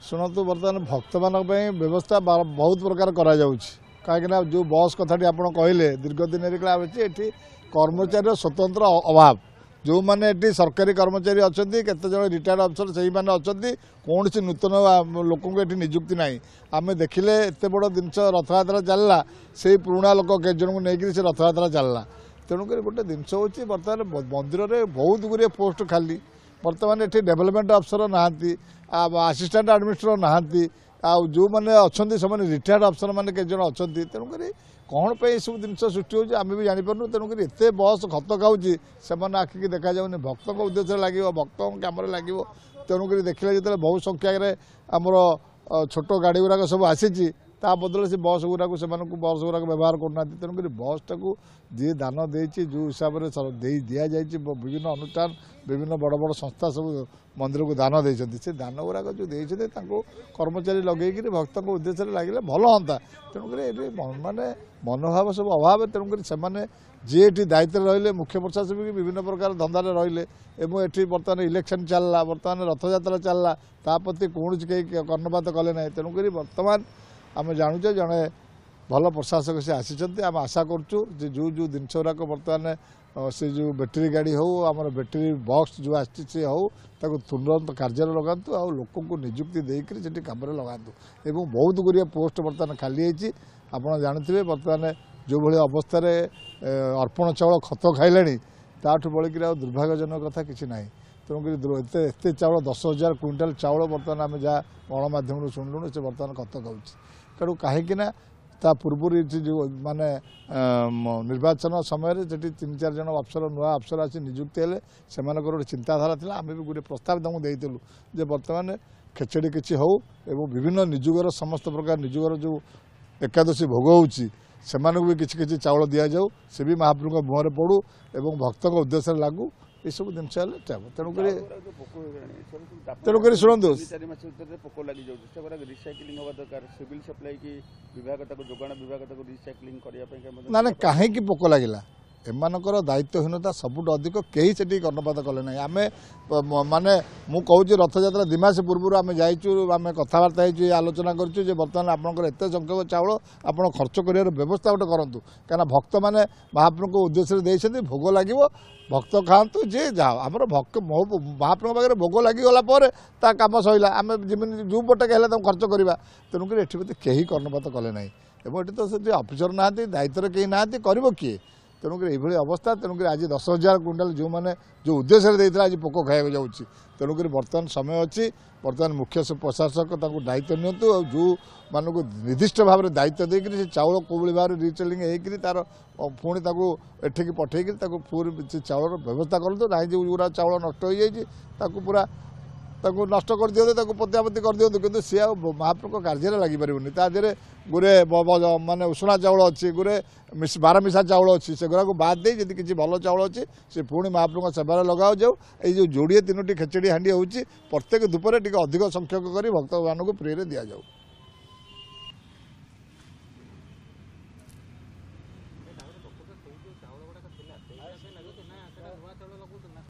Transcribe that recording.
शुणु बर्तमान भक्त मान व्यवस्था बहुत प्रकार करा कहीं जो बस कथाटी आप कहले दीर्घ दिन ये कर्मचारी स्वतंत्र अभाव जो मैंने ये सरकारी कर्मचारी अच्छा केत रिटायर्ड अफसर से मैंने अच्छा कौन सी नूतन लोक निजुक्ति ना आम देखिले एत बड़ जिनस रथयात्रा चलला से पुराणा लोक के जन को लेकिन से रथयात्रा चलला तेणुक गोटे जिनस हूँ बर्तमान मंदिर में बहुत गुड़े पोस्ट खाली बर्तमान ये डेवलपमेंट अफसर नहांती असिस्टेंट एडमिनिस्ट्रेटर नहांती जो मैंने अच्छा से रिटायर्ड अफसर मैंने कई जन अच्छा तेणुक कौन पे सब जिन सृष्टि होगी आम भी जापर तेणुक एत बस खत खाऊँ से आखिकी देखा जाऊनी भक्त उद्देश्य लगे भक्त कम लगे तेणुक देखिले जो बहुत संख्या आमर छोट गाड़ी गुराक सब आसी ता बदल से बस गुराक से बस गुराक व्यवहार करना तेणुक बस टाक जी दान दे जो हिसाब से दि जाए विभिन्न अनुष्ठान विभिन्न बड़ बड़ संस्था सब मंदिर को दान देते से दान गुराक जो देते कर्मचारी लगे भक्त उद्देश्य लगे भल हाँ तेणुक मानने मनोभाव सब अभाव तेणुक से जी दायित्व रही मुख्य प्रशासक भी विभिन्न प्रकार धंदा रही ये बर्तमान इलेक्शन चलला बर्तमान रथयात्रा चलला ताप्रति कौन कहीं कर्णपात कले ना तेणुक बर्तमान आम जानूचे जड़े भल प्रशासक से आसी आम आशा करूँ जो जो जिनस गुराक बर्तमान से जो बैटेरी गाड़ी हो आम बैटेरी बॉक्स जो आसी हो तुरंत कार्य लगातु आ लोक को निजुक्ति देकर कम लगातु एवं बहुत गुड़िया पोस्ट बर्तमान खाली होती आपड़ जानते बर्तमान जो भाई अवस्था अर्पण चाउल खत खाइले ताठू बड़क दुर्भाग्यजनक कथा कि ना तेणुक एत चाउल 10,000 क्विंटाल चाउल बर्तमान आम जहाँ गणमाध्यम शुणुलु से बर्तमान खत खाऊँ तेणु कहीं ता पूर्व जो माने निर्वाचन समय से 3-4 जन अफसर नुआ अफसर आसी निजुक्ति हेले से गोटे चिंताधारा था आम भी गोटे प्रस्ताव तक देलु जे बर्तमान खेचड़ी किसी हो एवं विभिन्न निजुगर समस्त प्रकार निजुगर जो एकादशी भोग होची से भी किसी चाउल दि जाऊ से भी महाप्रभु मुहर पड़ू एवं भक्त उद्देश्य लागू ये सब जिन तेणुक शुणु ना ना कहीं पोक लगे एमानकर दायित्वहीनता सबुठ अधिक कहीं से कर्णपात कले ना आम माने मु कहूँ रथयात्रा दिमास पूर्व आम जाइए कथबार्ता हो आलोचना करूँ बर्तमान आपंकर एत संख्यक चाउल आप खर्च कर व्यवस्था गोटे करूँ कहीं भक्त मैंने महाप्रभु को उद्देश्य देते भोग लगे भक्त खातु जे जाओ आम भक्त महाप्रभु पाखे भोग लगिगला कम सैला आम जो पटे हेल्ला खर्च करवा तेणुक ये कहीं कर्णपात कले ना ये तो से अफिसर ना दायित्व कहीं ना कर किए तेणुक ये अवस्था तेणुक आज 10,000 क्विंटाल जो मैंने जो उद्देश्य आज पोक खाया जाऊँगी तेणुक बर्तमान समय अच्छी बर्तमान मुख्य प्रशासक दायित्व नियंतु और जो मानक निर्दिष्ट भाव में दायित्व देकर से चाउल कौली भाव में रिसेलिंग होकर तार पुणी एठिकी पठेक पूरी चाउल व्यवस्था करूँ ना जो गुरा चाउल नष्ट हो जाए पूरा नष्ट कर दिखाते पत्यापत्ति कर दिखाते कि सी महाप्रभु कार्य लगिपारे तादेह गुरे माने उषुणा चाउल अच्छी गुरे 12 मिशा चाउल अच्छी से गुरा बाद दे जब किसी भल चाउल अच्छी से पुणी महाप्रभु सेवार लगा जाऊ ये जोड़े 3टी खेचड़ी हाँडी हो प्रत्येक धूपरे अधिक संख्यक कर भक्त मान फ्री दि जाऊ।